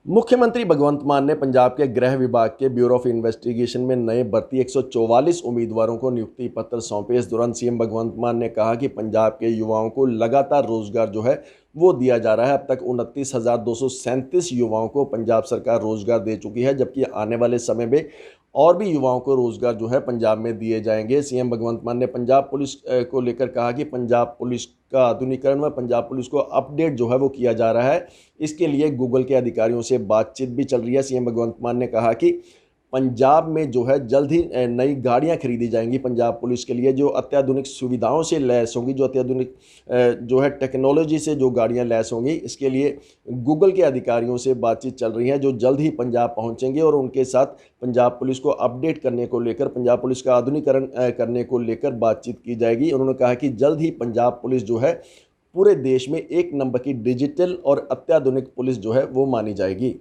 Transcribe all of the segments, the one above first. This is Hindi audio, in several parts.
मुख्यमंत्री भगवंत मान ने पंजाब के गृह विभाग के ब्यूरो ऑफ इन्वेस्टिगेशन में नए भर्ती 144 उम्मीदवारों को नियुक्ति पत्र सौंपे। इस दौरान सीएम भगवंत मान ने कहा कि पंजाब के युवाओं को लगातार रोजगार जो है वो दिया जा रहा है। अब तक 29,237 युवाओं को पंजाब सरकार रोजगार दे चुकी है, जबकि आने वाले समय में और भी युवाओं को रोजगार जो है पंजाब में दिए जाएंगे। सीएम भगवंत मान ने पंजाब पुलिस को लेकर कहा कि पंजाब पुलिस का आधुनिकीकरण व पंजाब पुलिस को अपडेट जो है वो किया जा रहा है। इसके लिए गूगल के अधिकारियों से बातचीत भी चल रही है। सीएम भगवंत मान ने कहा कि पंजाब में जो है जल्द ही नई गाड़ियां खरीदी जाएंगी पंजाब पुलिस के लिए, जो अत्याधुनिक सुविधाओं से लैस होंगी, जो अत्याधुनिक जो है टेक्नोलॉजी से जो गाड़ियां लैस होंगी। इसके लिए गूगल के अधिकारियों से बातचीत चल रही है, जो जल्द ही पंजाब पहुंचेंगे और उनके साथ पंजाब पुलिस को अपडेट करने को लेकर, पंजाब पुलिस का आधुनिकीकरण करने को लेकर बातचीत की जाएगी। उन्होंने कहा कि जल्द ही पंजाब पुलिस जो है पूरे देश में एक नंबर की डिजिटल और अत्याधुनिक पुलिस जो है वो मानी जाएगी।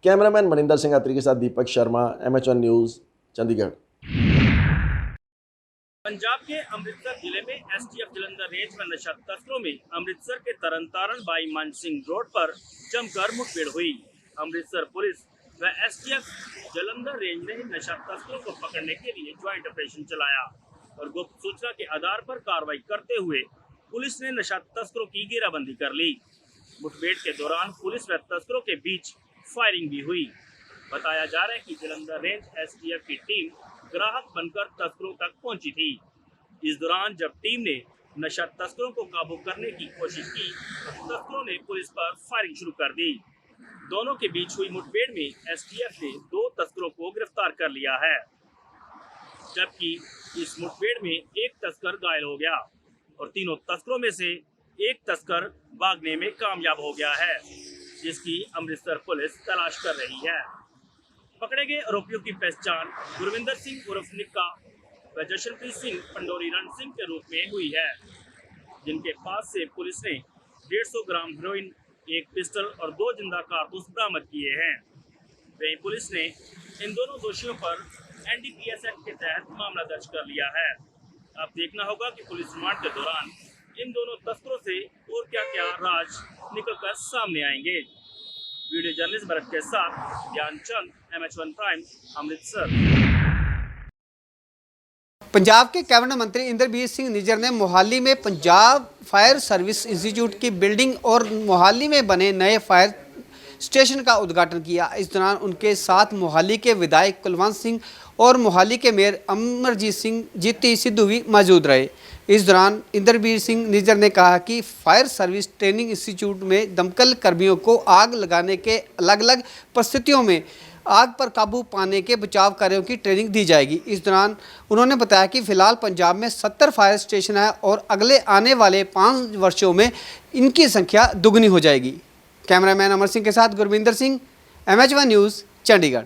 कैमरामैन मनिंदर सिंह अत्री के साथ दीपक शर्मा, MH1 न्यूज़, चंडीगढ़। पंजाब के अमृतसर जिले में एसटीएफ जलंधर रेंज में नशा तस्करों में अमृतसर के तरनतारण बाई मान सिंह रोड पर जमकर मुठभेड़ हुई। अमृतसर पुलिस व एसटीएफ जलंधर रेंज ने नशा तस्करों को पकड़ने के लिए ज्वाइंट ऑपरेशन चलाया और गुप्त सूचना के आधार पर कार्रवाई करते हुए पुलिस ने नशा तस्करों की घेराबंदी कर ली। मुठभेड़ के दौरान पुलिस व तस्करों के बीच फायरिंग भी हुई। बताया जा रहा है कि जलंधर रेंज एसटीएफ की टीम ग्राहक बनकर तस्करों तक पहुंची थी। इस दौरान जब टीम ने नशा तस्करों को काबू करने की कोशिश की तो तस्करों ने पुलिस पर फायरिंग शुरू कर दी। दोनों के बीच हुई मुठभेड़ में एसटीएफ ने 2 तस्करों को गिरफ्तार कर लिया है, जबकि इस मुठभेड़ में एक तस्कर घायल हो गया और तीनों तस्करों में से एक तस्कर भागने में कामयाब हो गया है, जिसकी अमृतसर पुलिस तलाश कर रही है। पकड़े गए आरोपियों की पहचान गुरविंदर सिंह उर्फ निक्का व जशनप्रीत सिंह पंडोरी रण सिंह के रूप में हुई है, जिनके पास से पुलिस ने 150 ग्राम हेरोइन, एक पिस्टल और 2 जिंदा कारतूस बरामद किए हैं। वहीं पुलिस ने इन दोनों दोषियों पर NDPS एक्ट के तहत मामला दर्ज कर लिया है। अब देखना होगा कि पुलिस रिमांड के दौरान इन दोनों तस्करों से और क्या राज निकलकर सामने आएंगे। वीडियो जर्नलिस्ट भरत के साथ ध्यानचंद, MH1 प्राइम, अमृतसर। पंजाब के कैबिनेट मंत्री इंद्रबीर सिंह निज्जर ने मोहाली में पंजाब फायर सर्विस इंस्टीट्यूट की बिल्डिंग और मोहाली में बने नए फायर स्टेशन का उद्घाटन किया। इस दौरान उनके साथ मोहाली के विधायक कुलवंत सिंह और मोहाली के मेयर अमरजीत सिंह जीती सिद्धू भी मौजूद रहे। इस दौरान इंद्रबीर सिंह निज्जर ने कहा कि फायर सर्विस ट्रेनिंग इंस्टीट्यूट में दमकल कर्मियों को आग लगाने के अलग अलग परिस्थितियों में आग पर काबू पाने के बचाव कार्यों की ट्रेनिंग दी जाएगी। इस दौरान उन्होंने बताया कि फिलहाल पंजाब में 70 फायर स्टेशन है और अगले आने वाले 5 वर्षों में इनकी संख्या दुगनी हो जाएगी। कैमरामैन अमर सिंह के साथ गुरविंदर सिंह, MH1 न्यूज़, चंडीगढ़।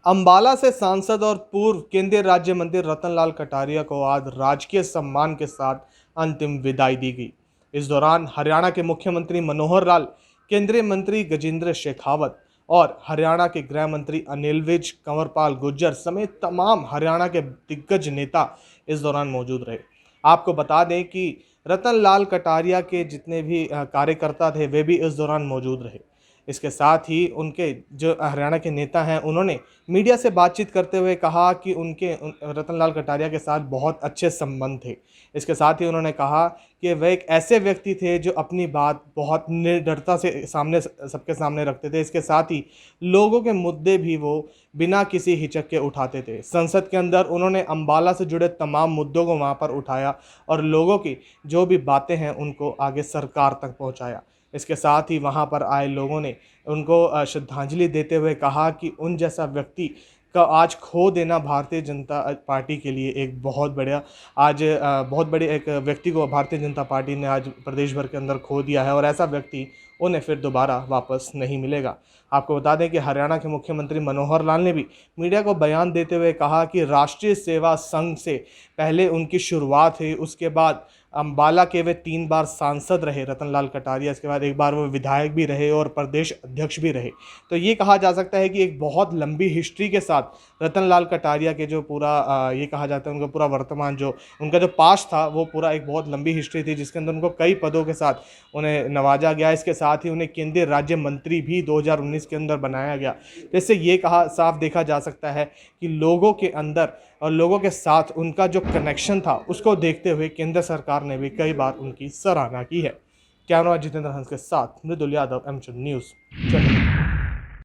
अंबाला से सांसद और पूर्व केंद्रीय राज्य मंत्री रतनलाल कटारिया को आज राजकीय सम्मान के साथ अंतिम विदाई दी गई। इस दौरान हरियाणा के मुख्यमंत्री मनोहर लाल, केंद्रीय मंत्री गजेंद्र शेखावत और हरियाणा के गृह मंत्री अनिल विज, कंवरपाल गुर्जर समेत तमाम हरियाणा के दिग्गज नेता इस दौरान मौजूद रहे। आपको बता दें कि रतनलाल कटारिया के जितने भी कार्यकर्ता थे वे भी इस दौरान मौजूद रहे। इसके साथ ही उनके जो हरियाणा के नेता हैं उन्होंने मीडिया से बातचीत करते हुए कहा कि उनके रतनलाल कटारिया के साथ बहुत अच्छे संबंध थे। इसके साथ ही उन्होंने कहा कि वे एक ऐसे व्यक्ति थे जो अपनी बात बहुत निडरता से सबके सामने रखते थे। इसके साथ ही लोगों के मुद्दे भी वो बिना किसी हिचक के उठाते थे। संसद के अंदर उन्होंने अंबाला से जुड़े तमाम मुद्दों को वहाँ पर उठाया और लोगों की जो भी बातें हैं उनको आगे सरकार तक पहुँचाया। इसके साथ ही वहाँ पर आए लोगों ने उनको श्रद्धांजलि देते हुए कहा कि उन जैसा व्यक्ति का आज खो देना भारतीय जनता पार्टी के लिए एक बहुत बड़े एक व्यक्ति को भारतीय जनता पार्टी ने आज प्रदेश भर के अंदर खो दिया है और ऐसा व्यक्ति उन्हें फिर दोबारा वापस नहीं मिलेगा। आपको बता दें कि हरियाणा के मुख्यमंत्री मनोहर लाल ने भी मीडिया को बयान देते हुए कहा कि राष्ट्रीय सेवा संघ से पहले उनकी शुरुआत हुई, उसके बाद अम्बाला के वे 3 बार सांसद रहे रतनलाल कटारिया, इसके बाद एक बार वो विधायक भी रहे और प्रदेश अध्यक्ष भी रहे। तो ये कहा जा सकता है कि एक बहुत लंबी हिस्ट्री के साथ रतनलाल कटारिया के जो पूरा ये कहा जाता है उनका पूरा वर्तमान जो उनका जो पास्ट था वो पूरा एक बहुत लंबी हिस्ट्री थी, जिसके अंदर उनको कई पदों के साथ उन्हें नवाजा गया। इसके साथ ही उन्हें केंद्रीय राज्य मंत्री भी 2019 के अंदर बनाया गया। इससे ये कहा साफ देखा जा सकता है कि लोगों के अंदर और लोगों के साथ उनका जो कनेक्शन था उसको देखते हुए केंद्र सरकार ने भी कई बार उनकी सराहना की है। कैमरा जितेंद्र हंस के साथ मृदुल यादव, एमएचएन न्यूज़, चंडीगढ़।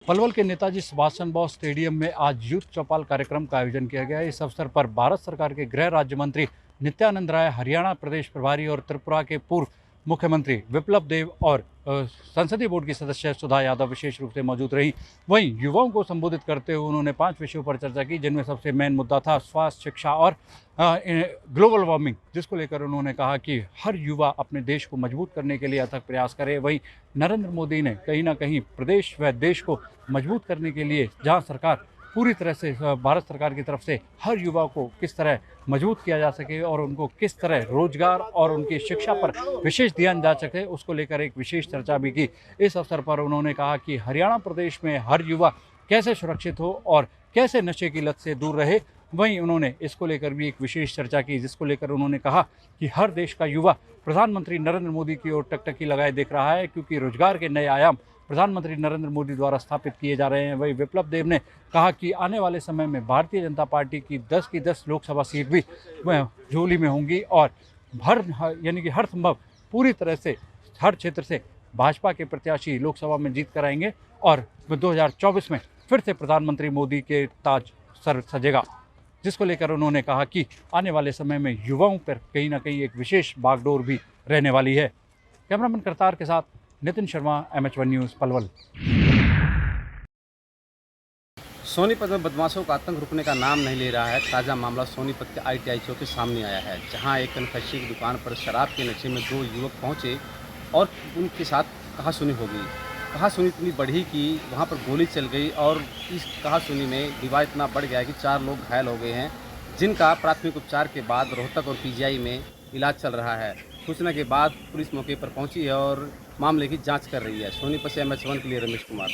पलवल के नेताजी सुभाष चंद्र बोस स्टेडियम में आज यूथ चौपाल कार्यक्रम का आयोजन किया गया। इस अवसर पर भारत सरकार के गृह राज्य मंत्री नित्यानंद राय, हरियाणा प्रदेश प्रभारी और त्रिपुरा के पूर्व मुख्यमंत्री विप्लव देव और संसदीय बोर्ड की सदस्य सुधा यादव विशेष रूप से मौजूद रही। वहीं युवाओं को संबोधित करते हुए उन्होंने 5 विषयों पर चर्चा की, जिनमें सबसे मेन मुद्दा था स्वास्थ्य, शिक्षा और ग्लोबल वार्मिंग, जिसको लेकर उन्होंने कहा कि हर युवा अपने देश को मजबूत करने के लिए अथक प्रयास करे। वहीं नरेंद्र मोदी ने कहीं ना कहीं प्रदेश व देश को मजबूत करने के लिए जहां सरकार पूरी तरह से भारत सरकार की तरफ से हर युवा को किस तरह मजबूत किया जा सके और उनको किस तरह रोजगार और उनकी शिक्षा पर विशेष ध्यान जा सके, उसको लेकर एक विशेष चर्चा भी की। इस अवसर पर उन्होंने कहा कि हरियाणा प्रदेश में हर युवा कैसे सुरक्षित हो और कैसे नशे की लत से दूर रहे। वहीं उन्होंने इसको लेकर भी एक विशेष चर्चा की, जिसको लेकर उन्होंने कहा कि हर देश का युवा प्रधानमंत्री नरेंद्र मोदी की ओर टकटकी लगाए देख रहा है, क्योंकि रोजगार के नए आयाम प्रधानमंत्री नरेंद्र मोदी द्वारा स्थापित किए जा रहे हैं। वहीं विप्लव देव ने कहा कि आने वाले समय में भारतीय जनता पार्टी की 10 की 10 लोकसभा सीट भी झोली में होंगी और यानी कि हर संभव पूरी तरह से हर क्षेत्र से भाजपा के प्रत्याशी लोकसभा में जीत कर आएंगे और 2024 में फिर से प्रधानमंत्री मोदी के ताज सर सजेगा, जिसको लेकर उन्होंने कहा कि आने वाले समय में युवाओं पर कहीं ना कहीं एक विशेष बागडोर भी रहने वाली है। कैमरामैन करतार के साथ नितिन शर्मा, MH1 न्यूज़, पलवल। सोनीपत में बदमाशों का आतंक रुकने का नाम नहीं ले रहा है। ताज़ा मामला सोनीपत के ITI चौक के सामने आया है, जहां एक कन्फेक्शनरी की दुकान पर शराब के नशे में 2 युवक पहुंचे और उनके साथ कहासुनी हो गई। कहासुनी इतनी बढ़ी कि वहां पर गोली चल गई और इस कहासुनी में विवाद इतना बढ़ गया कि 4 लोग घायल हो गए हैं, जिनका प्राथमिक उपचार के बाद रोहतक और PGI में इलाज चल रहा है। सूचना के बाद पुलिस मौके पर पहुंची है और मामले की जांच कर रही है। सोनीपत से MH1 के लिए रमेश कुमार।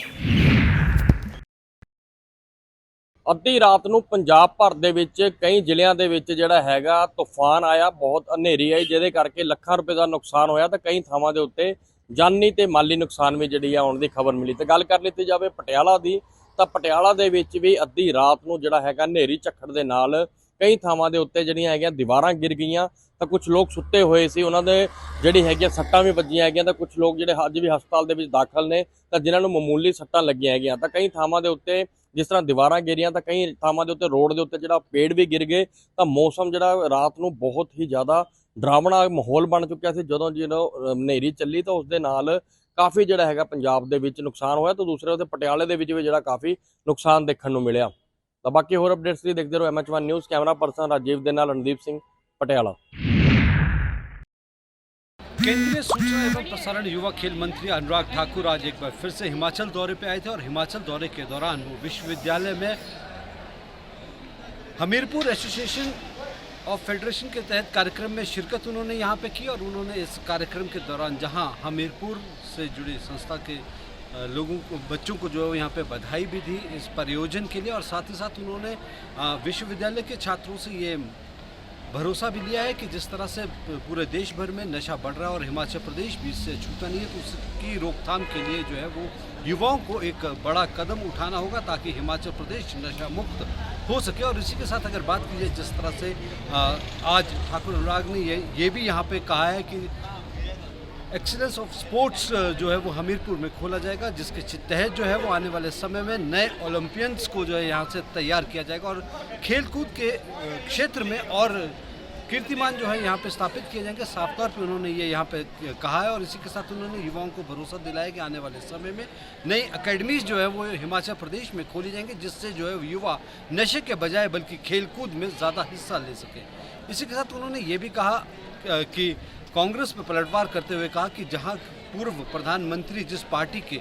ਅੱਧੀ ਰਾਤ ਨੂੰ ਪੰਜਾਬ ਭਰ ਦੇ ਵਿੱਚ ਕਈ ਜ਼ਿਲ੍ਹਿਆਂ ਦੇ ਵਿੱਚ ਜਿਹੜਾ ਹੈਗਾ ਤੂਫਾਨ ਆਇਆ, ਬਹੁਤ ਹਨੇਰੀ ਆਈ, ਜਿਹਦੇ ਕਰਕੇ ਲੱਖਾਂ ਰੁਪਏ ਦਾ ਨੁਕਸਾਨ ਹੋਇਆ ਤੇ ਕਈ ਥਾਵਾਂ ਦੇ ਉੱਤੇ ਜਾਨੀ ਤੇ ਮਾਲੀ ਨੁਕਸਾਨ ਵੀ ਜਿਹੜੀ ਆ ਆਉਣ ਦੀ ਖਬਰ ਮਿਲੀ। ਤੇ ਗੱਲ ਕਰ ਲਈ ਜਾਵੇ ਪਟਿਆਲਾ ਦੀ, ਤਾਂ ਪਟਿਆਲਾ ਦੇ ਵਿੱਚ ਵੀ ਅੱਧੀ ਰਾਤ ਨੂੰ ਜਿਹੜਾ ਹੈਗਾ ਹਨੇਰੀ ਝੱਖੜ ਦੇ ਨਾਲ ਕਈ ਥਾਵਾਂ ਦੇ ਉੱਤੇ ਜਿਹੜੀਆਂ ਹੈਗੀਆਂ ਦੀਵਾਰਾਂ ਗਿਰ ਗਈਆਂ ਤਾਂ ਕੁਝ ਲੋਕ ਸੁੱਤੇ ਹੋਏ ਸੀ, ਉਹਨਾਂ ਦੇ ਜਿਹੜੀ ਹੈਗੀਆਂ ਸੱਟਾਂ ਵੀ ਵੱਜੀਆਂ ਹੈਗੀਆਂ ਤਾਂ ਕੁਝ ਲੋਕ ਜਿਹੜੇ ਅੱਜ ਵੀ ਹਸਪਤਾਲ ਦੇ ਵਿੱਚ ਦਾਖਲ ਨੇ ਤਾਂ ਜਿਨ੍ਹਾਂ ਨੂੰ ਮਾਮੂਲੀ ਸੱਟਾਂ ਲੱਗੀਆਂ ਹੈਗੀਆਂ। ਤਾਂ ਕਈ ਥਾਵਾਂ ਦੇ ਉੱਤੇ ਜਿਸ ਤਰ੍ਹਾਂ ਦੀਵਾਰਾਂ ਗਿਰੀਆਂ ਤਾਂ ਕਈ ਥਾਵਾਂ ਦੇ ਉੱਤੇ ਰੋਡ ਦੇ ਉੱਤੇ ਜਿਹੜਾ ਪੇੜ ਵੀ ਗਿਰ ਗਏ। ਤਾਂ ਮੌਸਮ ਜਿਹੜਾ ਰਾਤ ਨੂੰ ਬਹੁਤ ਹੀ ਜ਼ਿਆਦਾ ਡਰਾਵਣਾ ਮਾਹੌਲ ਬਣ ਚੁੱਕਿਆ ਸੀ। ਜਦੋਂ ਹਨੇਰੀ ਚੱਲੀ ਤਾਂ ਉਸ ਦੇ ਨਾਲ ਕਾਫੀ ਜਿਹੜਾ ਹੈਗਾ ਪੰਜਾਬ ਦੇ ਵਿੱਚ ਨੁਕਸਾਨ ਹੋਇਆ, ਤਾਂ ਦੂਸਰੇ ਉੱਤੇ ਪਟਿਆਲੇ ਦੇ ਵਿੱਚ ਵੀ ਜਿਹੜਾ ਕਾਫੀ ਨੁਕਸਾਨ ਦੇਖਣ ਨੂੰ ਮਿਲਿਆ। ਤਾਂ ਬਾਕੀ ਹੋਰ ਅਪਡੇਟਸ ਲਈ ਦੇਖਦੇ ਰਹੋ MH1 news. Camera person Rajiv ਦੇ ਨਾਲ ਰਣदीप ਸਿੰਘ, पटियाला। केंद्रीय सूचना एवं प्रसारण युवा खेल मंत्री अनुराग ठाकुर आज एक बार फिर से हिमाचल दौरे पे आए थे और हिमाचल दौरे के दौरान वो विश्वविद्यालय में हमीरपुर एसोसिएशन ऑफ फेडरेशन के तहत कार्यक्रम में शिरकत उन्होंने यहाँ पे की। और उन्होंने इस कार्यक्रम के दौरान जहाँ हमीरपुर से जुड़ी संस्था के लोगों को, बच्चों को जो है यहाँ पे बधाई भी दी इस परियोजन के लिए। और साथ ही साथ उन्होंने विश्वविद्यालय के छात्रों से ये भरोसा भी लिया है कि जिस तरह से पूरे देश भर में नशा बढ़ रहा है और हिमाचल प्रदेश भी इससे छूटा नहीं है, तो उसकी रोकथाम के लिए जो है वो युवाओं को एक बड़ा कदम उठाना होगा ताकि हिमाचल प्रदेश नशा मुक्त हो सके। और इसी के साथ अगर बात की जाए जिस तरह से आज ठाकुर अनुराग ने ये भी यहाँ पे कहा है कि एक्सीलेंस ऑफ स्पोर्ट्स जो है वो हमीरपुर में खोला जाएगा, जिसके तहत जो है वो आने वाले समय में नए ओलंपियंस को जो है यहाँ से तैयार किया जाएगा और खेलकूद के क्षेत्र में और कीर्तिमान जो है यहाँ पे स्थापित किए जाएंगे। साफ तौर पे उन्होंने ये यहाँ पे कहा है। और इसी के साथ उन्होंने युवाओं को भरोसा दिलाया कि आने वाले समय में नई अकेडमीज जो है वो हिमाचल प्रदेश में खोली जाएंगी, जिससे जो है युवा नशे के बजाय बल्कि खेलकूद में ज़्यादा हिस्सा ले सके। इसी के साथ उन्होंने ये भी कहा कि कांग्रेस पर पलटवार करते हुए कहा कि जहां पूर्व प्रधानमंत्री जिस पार्टी के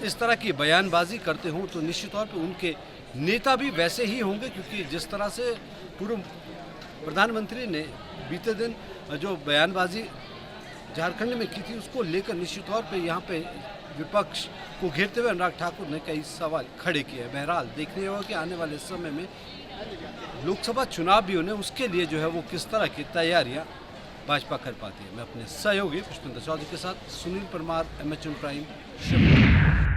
इस तरह की बयानबाजी करते हों तो निश्चित तौर पर उनके नेता भी वैसे ही होंगे, क्योंकि जिस तरह से पूर्व प्रधानमंत्री ने बीते दिन जो बयानबाजी झारखंड में की थी उसको लेकर निश्चित तौर पे यहाँ पे विपक्ष को घेरते हुए अनुराग ठाकुर ने कई सवाल खड़े किए। बहरहाल देखने होगा कि आने वाले समय में लोकसभा चुनाव भी होने, उसके लिए जो है वो किस तरह की तैयारियां भाजपा कर पाती है। मैं अपने सहयोगी पुष्पेंद्र चौधरी के साथ सुनील परमार, MHM प्राइम, शिमला।